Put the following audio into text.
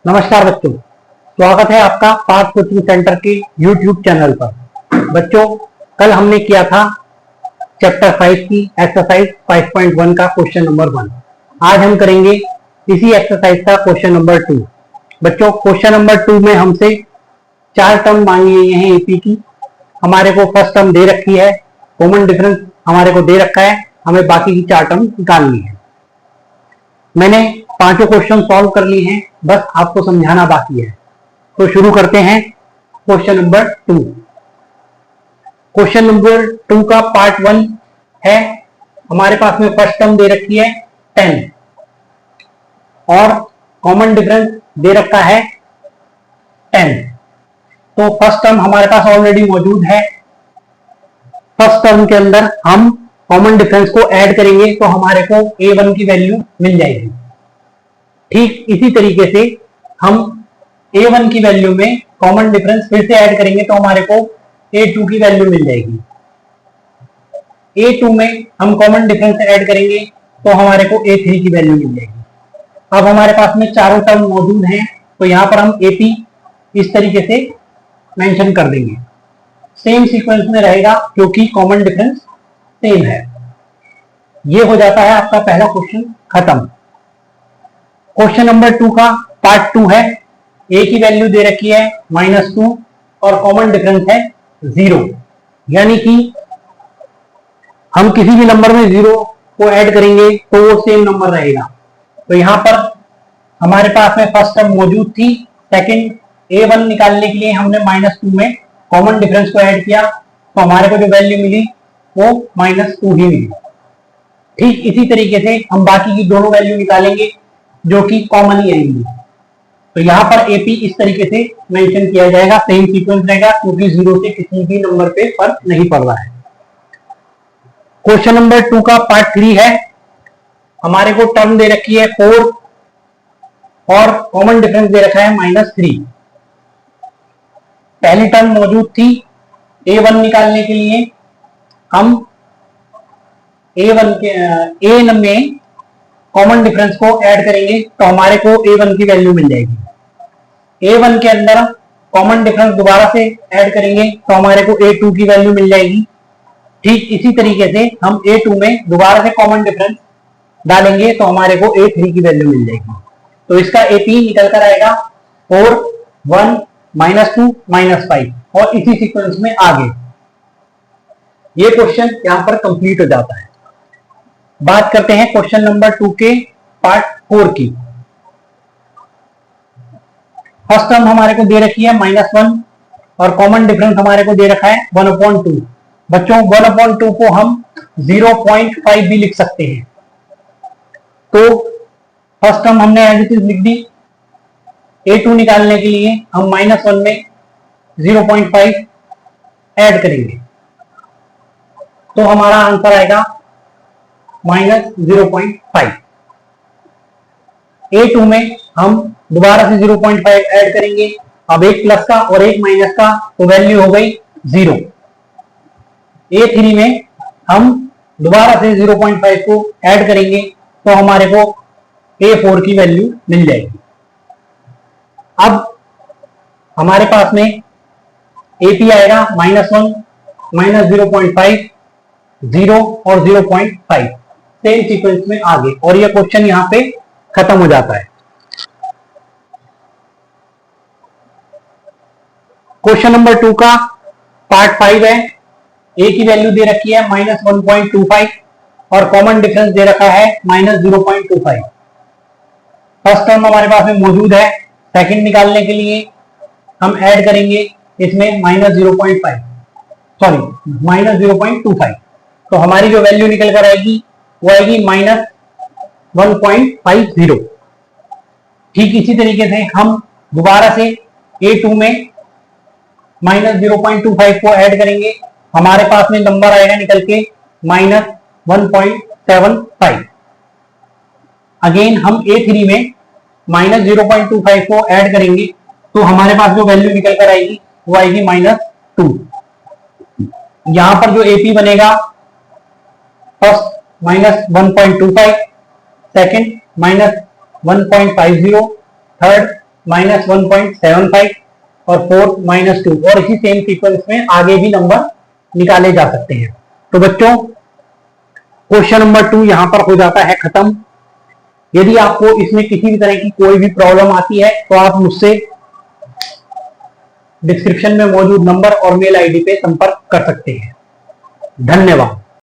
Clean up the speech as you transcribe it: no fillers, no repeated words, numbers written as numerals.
नमस्कार बच्चों, स्वागत है आपका पार्थ कोचिंग सेंटर के YouTube चैनल पर। बच्चों, कल हमने किया था चैप्टर 5 की एक्सरसाइज 5.1 का क्वेश्चन नंबर 1। आज हम करेंगे इसी एक्सरसाइज का क्वेश्चन नंबर 2। बच्चों, क्वेश्चन नंबर 2 में हमसे 4 टर्म मांगी गई हैं एपी की। हमारे को फर्स्ट टर्म दे रखी है, कॉमन डिफरेंस हमारे को दे रखा है, हमें बाकी की 4 टर्म निकालनी है। मैंने पांचों क्वेश्चन सॉल्व कर लिए हैं, बस आपको समझाना बाकी है। तो शुरू करते हैं क्वेश्चन नंबर 2। क्वेश्चन नंबर 2 का पार्ट 1 है। हमारे पास में फर्स्ट टर्म दे रखी है 10 और कॉमन डिफरेंस दे रखा है 10। तो फर्स्ट टर्म हमारे पास ऑलरेडी मौजूद है। फर्स्ट टर्म के अंदर हम कॉमन डिफरेंस को ऐड करेंगे तो हमारे को a1 की वैल्यू मिल जाएगी। ठीक इसी तरीके से हम a1 की वैल्यू में कॉमन डिफरेंस फिर से ऐड करेंगे तो हमारे को a2 की वैल्यू मिल जाएगी। a2 में हम कॉमन डिफरेंस ऐड करेंगे तो हमारे को a3 की वैल्यू मिल जाएगी। अब हमारे पास में चारों टर्म मौजूद हैं, तो यहां पर हम ap इस तरीके से मेंशन कर देंगे। सेम सीक्वेंस में रहेगा क्योंकि कॉमन डिफरेंस सेम है। ये हो जाता है आपका पहला क्वेश्चन खत्म। क्वेश्चन नंबर 2 का पार्ट 2 है। a की वैल्यू दे रखी है -2 और कॉमन डिफरेंस है 0, यानी कि हम किसी भी नंबर में 0 को ऐड करेंगे तो वो सेम नंबर रहेगा। तो यहां पर हमारे पास में फर्स्ट टर्म मौजूद थी, सेकंड a1 निकालने के लिए हमने -2 में कॉमन डिफरेंस को ऐड किया तो हमारे को जो वैल्यू मिली वो -2 ही मिली। ठीक इसी तरीके से हम बाकी की दोनों वैल्यू निकालेंगे जो कि कॉमन ही आएंगी। तो यहाँ पर AP इस तरीके से मेंशन किया जाएगा, सेम सीक्वेंस रहेगा क्योंकि 0 से किसी भी नंबर पे फर्क नहीं पड़ रहा है। क्वेश्चन नंबर 2 का पार्ट 3 है। हमारे को टर्म दे रखी है 4 और कॉमन डिफरेंस दे रखा है -3। पहली टर्म मौजूद थी, a1 निकालने के लिए हम a1 के a में कॉमन डिफरेंस को ऐड करेंगे तो हमारे को a1 की वैल्यू मिल जाएगी। a1 के अंदर कॉमन डिफरेंस दोबारा से ऐड करेंगे तो हमारे को a2 की वैल्यू मिल जाएगी। ठीक इसी तरीके से हम a2 में दोबारा से कॉमन डिफरेंस डालेंगे तो हमारे को a3 की वैल्यू मिल जाएगी। तो इसका AP निकल कर आएगा 4 1 -2 -5 और इसी सीक्वेंस में आगे। ये क्वेश्चन यहां पर कंप्लीट हो जाता है। बात करते हैं क्वेश्चन नंबर 2 के पार्ट 4 की। फर्स्ट टर्म हमारे को दे रखी है -1 और कॉमन डिफरेंस हमारे को दे रखा है 1/2। बच्चों, 1/2 को हम 0.5 भी लिख सकते हैं। तो फर्स्ट टर्म हमने एज इट इज लिख दी। a2 निकालने के लिए हम -1 में 0.5 ऐड करेंगे तो हमारा आंसर आएगा -0.5। a2 में हम दोबारा से 0.5 ऐड करेंगे, अब एक प्लस का और एक माइनस का, तो वैल्यू हो गई 0। a3 में हम दोबारा से 0.5 को ऐड करेंगे तो हमारे को a4 की वैल्यू मिल जाएगी। अब हमारे पास में AP आएगा -1 -0.5 0 और 0.5 सेम सीक्वेंस में आगे, और ये क्वेश्चन यहां पे खत्म हो जाता है। क्वेश्चन नंबर 2 का पार्ट 5 है। a की वैल्यू दे रखी है -1.25 और कॉमन डिफरेंस दे रखा है -0.25। फर्स्ट टर्म हमारे पास में मौजूद है, सेकंड निकालने के लिए हम ऐड करेंगे इसमें -0.25। तो हमारी जो वैल्यू निकल कर आएगी वो आएगी -1.50। ठीक इसी तरीके से हम दोबारा से a2 में -0.25 को ऐड करेंगे, हमारे पास में नंबर आएगा निकल के -1.75। अगेन हम a3 में -0.25 को ऐड करेंगे तो हमारे पास जो वैल्यू निकल कर आएगी वो आएगी -2। यहां पर जो AP बनेगा, फर्स्ट -1.25, सेकंड -1.50, थर्ड -1.75 और 4 -2 और इसी सेम सीक्वेंस में आगे भी नंबर निकाले जा सकते हैं। तो बच्चों क्वेश्चन नंबर 2 यहां पर हो जाता है खत्म। यदि आपको इसमें किसी भी तरह की कोई भी प्रॉब्लम आती है तो आप मुझसे डिस्क्रिप्शन में मौजूद नंबर और मेल आईडी पे संपर्क कर सकते हैं। धन्यवाद।